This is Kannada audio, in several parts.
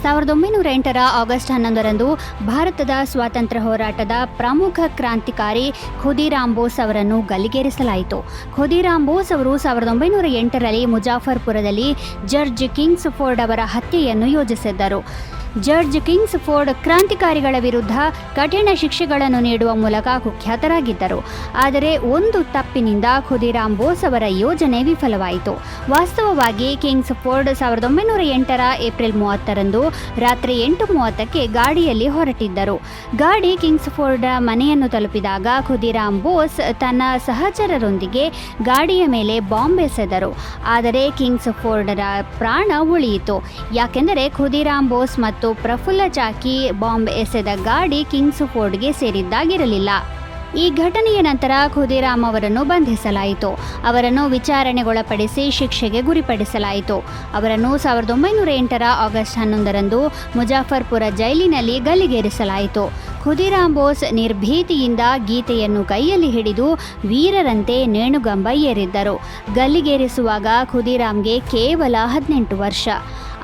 1908 ಆಗಸ್ಟ್ 11ರಂದು ಭಾರತದ ಸ್ವಾತಂತ್ರ್ಯ ಹೋರಾಟದ ಪ್ರಮುಖ ಕ್ರಾಂತಿಕಾರಿ ಖುದೀರಾಮ್ ಬೋಸ್ ಅವರನ್ನು ಗಲ್ಲಿಗೇರಿಸಲಾಯಿತು. ಖುದೀರಾಮ್ ಬೋಸ್ ಅವರು 1908ರಲ್ಲಿ ಮುಜಾಫರ್ಪುರದಲ್ಲಿ ಜಾರ್ಜ್ ಕಿಂಗ್ಸ್ಫೋರ್ಡ್ ಅವರ ಹತ್ಯೆಯನ್ನು ಯೋಜಿಸಿದ್ದರು. ಜಾರ್ಜ್ ಕಿಂಗ್ಸ್ಫೋರ್ಡ್ ಕ್ರಾಂತಿಕಾರಿಗಳ ವಿರುದ್ಧ ಕಠಿಣ ಶಿಕ್ಷೆಗಳನ್ನು ನೀಡುವ ಮೂಲಕ ಕುಖ್ಯಾತರಾಗಿದ್ದರು. ಆದರೆ ಒಂದು ತಪ್ಪಿನಿಂದ ಖುದೀರಾಮ್ ಬೋಸ್ ಅವರ ಯೋಜನೆ ವಿಫಲವಾಯಿತು. ವಾಸ್ತವವಾಗಿ ಕಿಂಗ್ಸ್ಫೋರ್ಡ್ 1908ರ ಏಪ್ರಿಲ್ 30ರಂದು ರಾತ್ರಿ 8:30ಕ್ಕೆ ಗಾಡಿಯಲ್ಲಿ ಹೊರಟಿದ್ದರು. ಗಾಡಿ ಕಿಂಗ್ಸ್ಫೋರ್ಡ್ ಮನೆಯನ್ನು ತಲುಪಿದಾಗ ಖುದೀರಾಮ್ ಬೋಸ್ ತನ್ನ ಸಹಚರರೊಂದಿಗೆ ಗಾಡಿಯ ಮೇಲೆ ಬಾಂಬ್ ಎಸೆದರು. ಆದರೆ ಕಿಂಗ್ಸ್ಫೋರ್ಡರ ಪ್ರಾಣ ಉಳಿಯಿತು. ಯಾಕೆಂದರೆ ಖುದೀರಾಮ್ ಬೋಸ್ ಮತ್ತು ಪ್ರಫುಲ್ಲ ಚಾಕಿ ಬಾಂಬ್ ಎಸೆದ ಗಾಡಿ ಕಿಂಗ್ಸ್ಫೋರ್ಡ್ಗೆ ಸೇರಿದ್ದಾಗಿರಲಿಲ್ಲ. ಈ ಘಟನೆಯ ನಂತರ ಖುದೀರಾಮ್ ಅವರನ್ನು ಬಂಧಿಸಲಾಯಿತು. ಅವರನ್ನು ವಿಚಾರಣೆಗೊಳಪಡಿಸಿ ಶಿಕ್ಷೆಗೆ ಗುರಿಪಡಿಸಲಾಯಿತು. ಅವರನ್ನು 1908ರ ಆಗಸ್ಟ್ 11ರಂದು ಮುಜಾಫರ್ಪುರ ಜೈಲಿನಲ್ಲಿ ಗಲ್ಲಿಗೇರಿಸಲಾಯಿತು. ಖುದೀರಾಮ್ ಬೋಸ್ ನಿರ್ಭೀತಿಯಿಂದ ಗೀತೆಯನ್ನು ಕೈಯಲ್ಲಿ ಹಿಡಿದು ವೀರರಂತೆ ನೇಣುಗಂಬ ಏರಿದ್ದರು. ಗಲ್ಲಿಗೇರಿಸುವಾಗ ಖುದೀರಾಮ್ಗೆ ಕೇವಲ 18 ವರ್ಷ.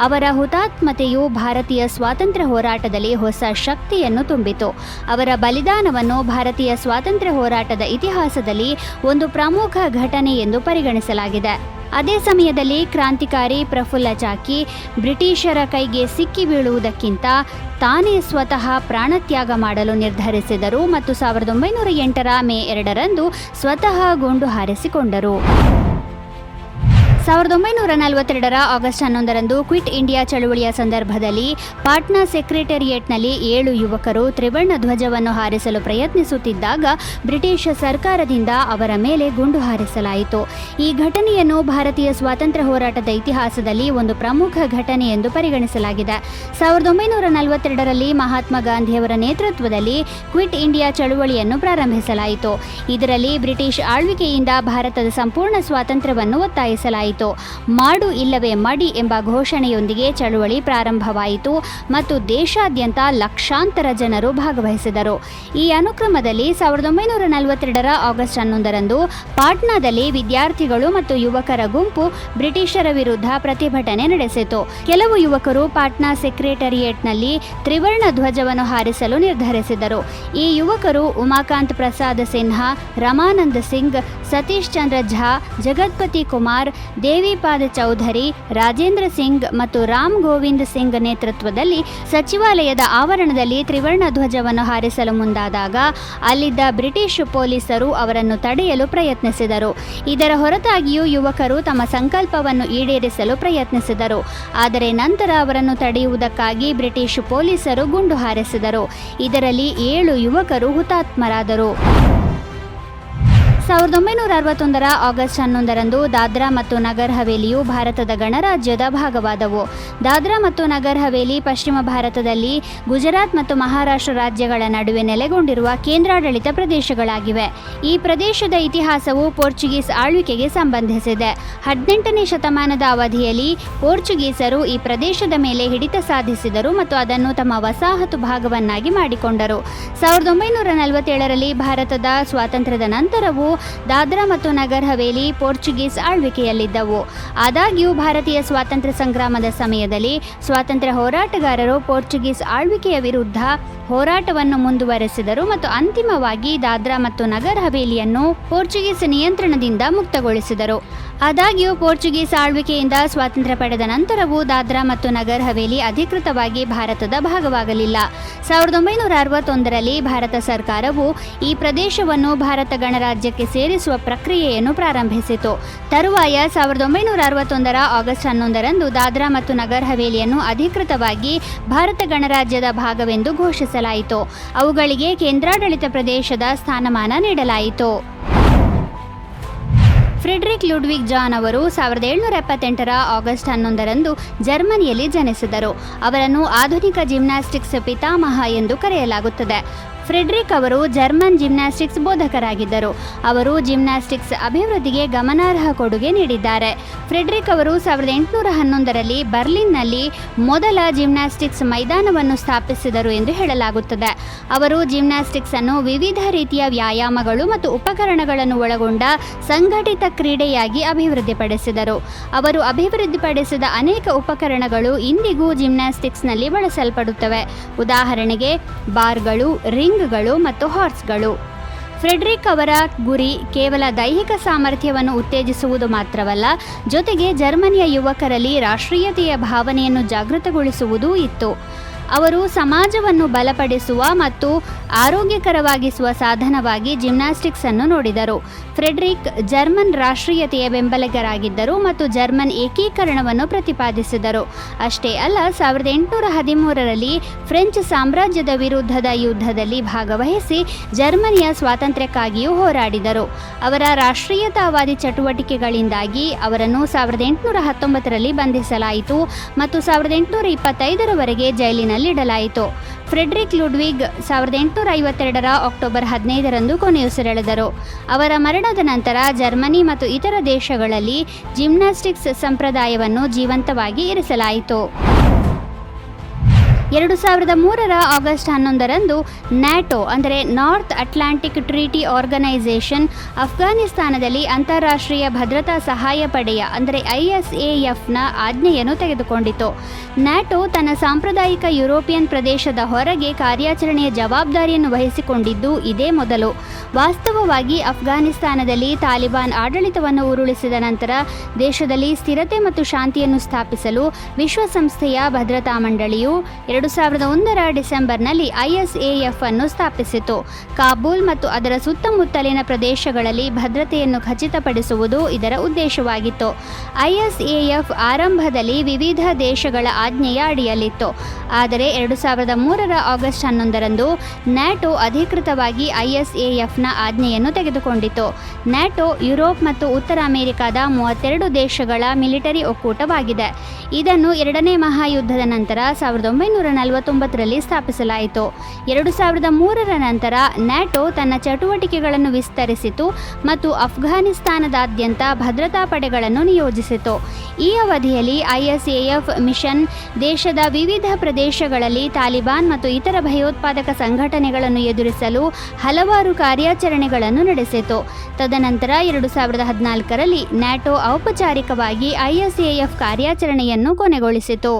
ಅವರ ಹುತಾತ್ಮತೆಯು ಭಾರತೀಯ ಸ್ವಾತಂತ್ರ್ಯ ಹೋರಾಟದಲ್ಲಿ ಹೊಸ ಶಕ್ತಿಯನ್ನು ತುಂಬಿತು. ಅವರ ಬಲಿದಾನವನ್ನು ಭಾರತೀಯ ಸ್ವಾತಂತ್ರ್ಯ ಹೋರಾಟದ ಇತಿಹಾಸದಲ್ಲಿ ಒಂದು ಪ್ರಮುಖ ಘಟನೆ ಎಂದು ಪರಿಗಣಿಸಲಾಗಿದೆ. ಅದೇ ಸಮಯದಲ್ಲಿ ಕ್ರಾಂತಿಕಾರಿ ಪ್ರಫುಲ್ಲ ಚಾಕಿ ಬ್ರಿಟಿಷರ ಕೈಗೆ ಸಿಕ್ಕಿ ಬೀಳುವುದಕ್ಕಿಂತ ತಾನೇ ಸ್ವತಃ ಪ್ರಾಣತ್ಯಾಗ ಮಾಡಲು ನಿರ್ಧರಿಸಿದರು ಮತ್ತು 1908ರ ಮೇ 2ರಂದು ಸ್ವತಃ ಗುಂಡು ಹಾರಿಸಿಕೊಂಡರು. 1942ರ ಆಗಸ್ಟ್ 11ರಂದು ಕ್ವಿಟ್ ಇಂಡಿಯಾ ಚಳುವಳಿಯ ಸಂದರ್ಭದಲ್ಲಿ ಪಾಟ್ನಾ ಸೆಕ್ರೆಟರಿಯೇಟ್ನಲ್ಲಿ 7 ಯುವಕರು ತ್ರಿವರ್ಣ ಧ್ವಜವನ್ನು ಹಾರಿಸಲು ಪ್ರಯತ್ನಿಸುತ್ತಿದ್ದಾಗ ಬ್ರಿಟಿಷ್ ಸರ್ಕಾರದಿಂದ ಅವರ ಮೇಲೆ ಗುಂಡು ಹಾರಿಸಲಾಯಿತು. ಈ ಘಟನೆಯನ್ನು ಭಾರತೀಯ ಸ್ವಾತಂತ್ರ್ಯ ಹೋರಾಟದ ಇತಿಹಾಸದಲ್ಲಿ ಒಂದು ಪ್ರಮುಖ ಘಟನೆ ಎಂದು ಪರಿಗಣಿಸಲಾಗಿದೆ. 1942ರಲ್ಲಿ ಮಹಾತ್ಮ ಗಾಂಧಿಯವರ ನೇತೃತ್ವದಲ್ಲಿ ಕ್ವಿಟ್ ಇಂಡಿಯಾ ಚಳುವಳಿಯನ್ನು ಪ್ರಾರಂಭಿಸಲಾಯಿತು. ಇದರಲ್ಲಿ ಬ್ರಿಟಿಷ್ ಆಳ್ವಿಕೆಯಿಂದ ಭಾರತದ ಸಂಪೂರ್ಣ ಸ್ವಾತಂತ್ರ್ಯವನ್ನು ಒತ್ತಾಯಿಸಲಾಯಿತು. ಮಾಡು ಇಲ್ಲವೇ ಮಡಿ ಎಂಬ ಘೋಷಣೆಯೊಂದಿಗೆ ಚಳುವಳಿ ಪ್ರಾರಂಭವಾಯಿತು ಮತ್ತು ದೇಶಾದ್ಯಂತ ಲಕ್ಷಾಂತರ ಜನರು ಭಾಗವಹಿಸಿದರು. ಈ ಅನುಕ್ರಮದಲ್ಲಿ 1942ರ ಆಗಸ್ಟ್ 11ರಂದು ಪಾಟ್ನಾದಲ್ಲಿ ವಿದ್ಯಾರ್ಥಿಗಳು ಮತ್ತು ಯುವಕರ ಗುಂಪು ಬ್ರಿಟಿಷರ ವಿರುದ್ಧ ಪ್ರತಿಭಟನೆ ನಡೆಸಿತು. ಕೆಲವು ಯುವಕರು ಪಾಟ್ನಾ ಸೆಕ್ರೆಟರಿಯೇಟ್ನಲ್ಲಿ ತ್ರಿವರ್ಣ ಧ್ವಜವನ್ನು ಹಾರಿಸಲು ನಿರ್ಧರಿಸಿದರು. ಈ ಯುವಕರು ಉಮಾಕಾಂತ್ ಪ್ರಸಾದ್ ಸಿನ್ಹಾ, ರಮಾನಂದ್ ಸಿಂಗ್, ಸತೀಶ್ ಚಂದ್ರ ಝಾ, ಜಗತ್ಪತಿ ಕುಮಾರ್, ದೇವಿಪಾದ್ ಚೌಧರಿ, ರಾಜೇಂದ್ರ ಸಿಂಗ್ ಮತ್ತು ರಾಮ್ ಗೋವಿಂದ್ ಸಿಂಗ್ ನೇತೃತ್ವದಲ್ಲಿ ಸಚಿವಾಲಯದ ಆವರಣದಲ್ಲಿ ತ್ರಿವರ್ಣ ಧ್ವಜವನ್ನು ಹಾರಿಸಲು ಮುಂದಾದಾಗ ಅಲ್ಲಿದ್ದ ಬ್ರಿಟಿಷ್ ಪೊಲೀಸರು ಅವರನ್ನು ತಡೆಯಲು ಪ್ರಯತ್ನಿಸಿದರು. ಇದರ ಹೊರತಾಗಿಯೂ ಯುವಕರು ತಮ್ಮ ಸಂಕಲ್ಪವನ್ನು ಈಡೇರಿಸಲು ಪ್ರಯತ್ನಿಸಿದರು. ಆದರೆ ನಂತರ ಅವರನ್ನು ತಡೆಯುವುದಕ್ಕಾಗಿ ಬ್ರಿಟಿಷ್ ಪೊಲೀಸರು ಗುಂಡು ಹಾರಿಸಿದರು. ಇದರಲ್ಲಿ 7 ಯುವಕರು ಹುತಾತ್ಮರಾದರು. 1961ರ ಆಗಸ್ಟ್ 11ರಂದು ದಾದ್ರಾ ಮತ್ತು ನಗರ್ ಹವೇಲಿಯು ಭಾರತದ ಗಣರಾಜ್ಯದ ಭಾಗವಾದವು. ದಾದ್ರಾ ಮತ್ತು ನಗರ್ ಹವೇಲಿ ಪಶ್ಚಿಮ ಭಾರತದಲ್ಲಿ ಗುಜರಾತ್ ಮತ್ತು ಮಹಾರಾಷ್ಟ್ರ ರಾಜ್ಯಗಳ ನಡುವೆ ನೆಲೆಗೊಂಡಿರುವ ಕೇಂದ್ರಾಡಳಿತ ಪ್ರದೇಶಗಳಾಗಿವೆ. ಈ ಪ್ರದೇಶದ ಇತಿಹಾಸವು ಪೋರ್ಚುಗೀಸ್ ಆಳ್ವಿಕೆಗೆ ಸಂಬಂಧಿಸಿದೆ. 18ನೇ ಶತಮಾನದ ಅವಧಿಯಲ್ಲಿ ಪೋರ್ಚುಗೀಸರು ಈ ಪ್ರದೇಶದ ಮೇಲೆ ಹಿಡಿತ ಸಾಧಿಸಿದರು ಮತ್ತು ಅದನ್ನು ತಮ್ಮ ವಸಾಹತು ಭಾಗವನ್ನಾಗಿ ಮಾಡಿಕೊಂಡರು. 1947ರಲ್ಲಿ ಭಾರತದ ಸ್ವಾತಂತ್ರ್ಯದ ನಂತರವೂ ದಾದ್ರಾ ಮತ್ತು ನಗರ್ ಹವೇಲಿ ಪೋರ್ಚುಗೀಸ್ ಆಳ್ವಿಕೆಯಲ್ಲಿದ್ದವು. ಆದಾಗ್ಯೂ ಭಾರತೀಯ ಸ್ವಾತಂತ್ರ್ಯ ಸಂಗ್ರಾಮದ ಸಮಯದಲ್ಲಿ ಸ್ವಾತಂತ್ರ್ಯ ಹೋರಾಟಗಾರರು ಪೋರ್ಚುಗೀಸ್ ಆಳ್ವಿಕೆಯ ವಿರುದ್ಧ ಹೋರಾಟವನ್ನು ಮುಂದುವರೆಸಿದರು ಮತ್ತು ಅಂತಿಮವಾಗಿ ದಾದ್ರಾ ಮತ್ತು ನಗರ್ ಹವೇಲಿಯನ್ನು ಪೋರ್ಚುಗೀಸ್ ನಿಯಂತ್ರಣದಿಂದ ಮುಕ್ತಗೊಳಿಸಿದರು. ಆದಾಗ್ಯೂ ಪೋರ್ಚುಗೀಸ್ ಆಳ್ವಿಕೆಯಿಂದ ಸ್ವಾತಂತ್ರ್ಯ ಪಡೆದ ನಂತರವೂ ದಾದ್ರಾ ಮತ್ತು ನಗರ್ ಹವೇಲಿ ಅಧಿಕೃತವಾಗಿ ಭಾರತದ ಭಾಗವಾಗಲಿಲ್ಲ. 1961ರಲ್ಲಿ ಭಾರತ ಸರ್ಕಾರವು ಈ ಪ್ರದೇಶವನ್ನು ಭಾರತ ಗಣರಾಜ್ಯಕ್ಕೆ ಸೇರಿಸುವ ಪ್ರಕ್ರಿಯೆಯನ್ನು ಪ್ರಾರಂಭಿಸಿತು. ತರುವಾಯ 1961ರ ಆಗಸ್ಟ್ 11ರಂದು ದಾದ್ರಾ ಮತ್ತು ನಗರ್ ಹವೇಲಿಯನ್ನು ಅಧಿಕೃತವಾಗಿ ಭಾರತ ಗಣರಾಜ್ಯದ ಭಾಗವೆಂದು ಘೋಷಿಸಲಾಯಿತು. ಅವುಗಳಿಗೆ ಕೇಂದ್ರಾಡಳಿತ ಪ್ರದೇಶದ ಸ್ಥಾನಮಾನ ನೀಡಲಾಯಿತು. ಫ್ರೆಡ್ರಿಕ್ ಲುಡ್ವಿಗ್ ಜಾನ್ ಅವರು 1778ರ ಆಗಸ್ಟ್ 11ರಂದು ಜರ್ಮನಿಯಲ್ಲಿ ಜನಿಸಿದರು. ಅವರನ್ನು ಆಧುನಿಕ ಜಿಮ್ನಾಸ್ಟಿಕ್ಸ್ ಪಿತಾಮಹ ಎಂದು ಕರೆಯಲಾಗುತ್ತದೆ. ಫ್ರೆಡ್ರಿಕ್ ಅವರು ಜರ್ಮನ್ ಜಿಮ್ನಾಸ್ಟಿಕ್ಸ್ ಬೋಧಕರಾಗಿದ್ದರು. ಅವರು ಜಿಮ್ನಾಸ್ಟಿಕ್ಸ್ ಅಭಿವೃದ್ಧಿಗೆ ಗಮನಾರ್ಹ ಕೊಡುಗೆ ನೀಡಿದ್ದಾರೆ. ಫ್ರೆಡ್ರಿಕ್ ಅವರು 1811ರಲ್ಲಿ ಬರ್ಲಿನ್ನಲ್ಲಿ ಮೊದಲ ಜಿಮ್ನಾಸ್ಟಿಕ್ಸ್ ಮೈದಾನವನ್ನು ಸ್ಥಾಪಿಸಿದರು ಎಂದು ಹೇಳಲಾಗುತ್ತದೆ. ಅವರು ಜಿಮ್ನಾಸ್ಟಿಕ್ಸ್ ಅನ್ನು ವಿವಿಧ ರೀತಿಯ ವ್ಯಾಯಾಮಗಳು ಮತ್ತು ಉಪಕರಣಗಳನ್ನು ಒಳಗೊಂಡ ಸಂಘಟಿತ ಕ್ರೀಡೆಯಾಗಿ ಅಭಿವೃದ್ಧಿಪಡಿಸಿದರು. ಅವರು ಅಭಿವೃದ್ಧಿಪಡಿಸಿದ ಅನೇಕ ಉಪಕರಣಗಳು ಇಂದಿಗೂ ಜಿಮ್ನಾಸ್ಟಿಕ್ಸ್ನಲ್ಲಿ ಬಳಸಲ್ಪಡುತ್ತವೆ. ಉದಾಹರಣೆಗೆ ಬಾರ್ಗಳು, ರಿಂಗ್ಗಳು ಮತ್ತು ಹಾರ್ಸ್ಗಳು. ಫ್ರೆಡ್ರಿಕ್ ಅವರ ಗುರಿ ಕೇವಲ ದೈಹಿಕ ಸಾಮರ್ಥ್ಯವನ್ನು ಉತ್ತೇಜಿಸುವುದು ಮಾತ್ರವಲ್ಲ, ಜೊತೆಗೆ ಜರ್ಮನಿಯ ಯುವಕರಲ್ಲಿ ರಾಷ್ಟ್ರೀಯತೆಯ ಭಾವನೆಯನ್ನು ಜಾಗೃತಗೊಳಿಸುವುದೂ ಇತ್ತು. ಅವರು ಸಮಾಜವನ್ನು ಬಲಪಡಿಸುವ ಮತ್ತು ಆರೋಗ್ಯಕರವಾಗಿಸುವ ಸಾಧನವಾಗಿ ಜಿಮ್ನಾಸ್ಟಿಕ್ಸ್ ಅನ್ನು ನೋಡಿದರು. ಫ್ರೆಡ್ರಿಕ್ ಜರ್ಮನ್ ರಾಷ್ಟ್ರೀಯತೆಯ ಬೆಂಬಲಿಗರಾಗಿದ್ದರು ಮತ್ತು ಜರ್ಮನ್ ಏಕೀಕರಣವನ್ನು ಪ್ರತಿಪಾದಿಸಿದರು. ಅಷ್ಟೇ ಅಲ್ಲ, 1813ರಲ್ಲಿ ಫ್ರೆಂಚ್ ಸಾಮ್ರಾಜ್ಯದ ವಿರುದ್ಧದ ಯುದ್ಧದಲ್ಲಿ ಭಾಗವಹಿಸಿ ಜರ್ಮನಿಯ ಸ್ವಾತಂತ್ರ್ಯಕ್ಕಾಗಿಯೂ ಹೋರಾಡಿದರು. ಅವರ ರಾಷ್ಟ್ರೀಯತಾವಾದಿ ಚಟುವಟಿಕೆಗಳಿಂದಾಗಿ ಅವರನ್ನು 1819ರಲ್ಲಿ ಬಂಧಿಸಲಾಯಿತು ಮತ್ತು 1825ರವರೆಗೆ ಜೈಲಿನಲ್ಲಿಡಲಾಯಿತು. ಫ್ರೆಡ್ರಿಕ್ ಲುಡ್ವಿಗ್ 1852ರ ಅಕ್ಟೋಬರ್ 15ರಂದು ಕೊನೆಯುಸಿರೆಳೆದರು. ಅವರ ಮರಣದ ನಂತರ ಜರ್ಮನಿ ಮತ್ತು ಇತರ ದೇಶಗಳಲ್ಲಿ ಜಿಮ್ನಾಸ್ಟಿಕ್ಸ್ ಸಂಪ್ರದಾಯವನ್ನು ಜೀವಂತವಾಗಿ ಇರಿಸಲಾಯಿತು. 2003ರ ಆಗಸ್ಟ್ 11ರಂದು ನ್ಯಾಟೋ ಅಂದರೆ ನಾರ್ತ್ ಅಟ್ಲಾಂಟಿಕ್ ಟ್ರೀಟಿ ಆರ್ಗನೈಸೇಷನ್ ಅಫ್ಘಾನಿಸ್ತಾನದಲ್ಲಿ ಅಂತಾರಾಷ್ಟ್ರೀಯ ಭದ್ರತಾ ಸಹಾಯ ಪಡೆಯ ಅಂದರೆ ISAFನ ಆಜ್ಞೆಯನ್ನು ತೆಗೆದುಕೊಂಡಿತು. ನ್ಯಾಟೋ ತನ್ನ ಸಾಂಪ್ರದಾಯಿಕ ಯುರೋಪಿಯನ್ ಪ್ರದೇಶದ ಹೊರಗೆ ಕಾರ್ಯಾಚರಣೆಯ ಜವಾಬ್ದಾರಿಯನ್ನು ವಹಿಸಿಕೊಂಡಿದ್ದು ಇದೇ ಮೊದಲು. ವಾಸ್ತವವಾಗಿ ಅಫ್ಘಾನಿಸ್ತಾನದಲ್ಲಿ ತಾಲಿಬಾನ್ ಆಡಳಿತವನ್ನು ಉರುಳಿಸಿದ ನಂತರ ದೇಶದಲ್ಲಿ ಸ್ಥಿರತೆ ಮತ್ತು ಶಾಂತಿಯನ್ನು ಸ್ಥಾಪಿಸಲು ವಿಶ್ವಸಂಸ್ಥೆಯ ಭದ್ರತಾ ಮಂಡಳಿಯು 2001ರ ಡಿಸೆಂಬರ್ನಲ್ಲಿ ISAF ಅನ್ನು ಸ್ಥಾಪಿಸಿತು. ಕಾಬೂಲ್ ಮತ್ತು ಅದರ ಸುತ್ತಮುತ್ತಲಿನ ಪ್ರದೇಶಗಳಲ್ಲಿ ಭದ್ರತೆಯನ್ನು ಖಚಿತಪಡಿಸುವುದು ಇದರ ಉದ್ದೇಶವಾಗಿತ್ತು. ISAF ಆರಂಭದಲ್ಲಿ ವಿವಿಧ ದೇಶಗಳ ಆಜ್ಞೆಯ ಅಡಿಯಲ್ಲಿತ್ತು. ಆದರೆ 2003ರ ಆಗಸ್ಟ್ 11ರಂದು ನ್ಯಾಟೋ ಅಧಿಕೃತವಾಗಿ ISAFನ ಆಜ್ಞೆಯನ್ನು ತೆಗೆದುಕೊಂಡಿತು. ನ್ಯಾಟೋ ಯುರೋಪ್ ಮತ್ತು ಉತ್ತರ ಅಮೆರಿಕಾದ 32 ದೇಶಗಳ ಮಿಲಿಟರಿ ಒಕ್ಕೂಟವಾಗಿದೆ. ಇದನ್ನು ಎರಡನೇ ಮಹಾಯುದ್ಧದ ನಂತರ 1949ರಲ್ಲಿ ಸ್ಥಾಪಿಸಲಾಯಿತು. 2003ರ ನಂತರ ನ್ಯಾಟೋ ತನ್ನ ಚಟುವಟಿಕೆಗಳನ್ನು ವಿಸ್ತರಿಸಿತು ಮತ್ತು ಅಫ್ಘಾನಿಸ್ತಾನದಾದ್ಯಂತ ಭದ್ರತಾ ಪಡೆಗಳನ್ನು ನಿಯೋಜಿಸಿತು. ಈ ಅವಧಿಯಲ್ಲಿ ISAF ಮಿಷನ್ ದೇಶದ ವಿವಿಧ ಪ್ರದೇಶಗಳಲ್ಲಿ ತಾಲಿಬಾನ್ ಮತ್ತು ಇತರ ಭಯೋತ್ಪಾದಕ ಸಂಘಟನೆಗಳನ್ನು ಎದುರಿಸಲು ಹಲವಾರು ಕಾರ್ಯಾಚರಣೆಗಳನ್ನು ನಡೆಸಿತು. ತದನಂತರ 2014ರಲ್ಲಿ ನ್ಯಾಟೋ ಔಪಚಾರಿಕವಾಗಿ ISAF ಕಾರ್ಯಾಚರಣೆಯನ್ನು ಕೊನೆಗೊಳಿಸಿತು.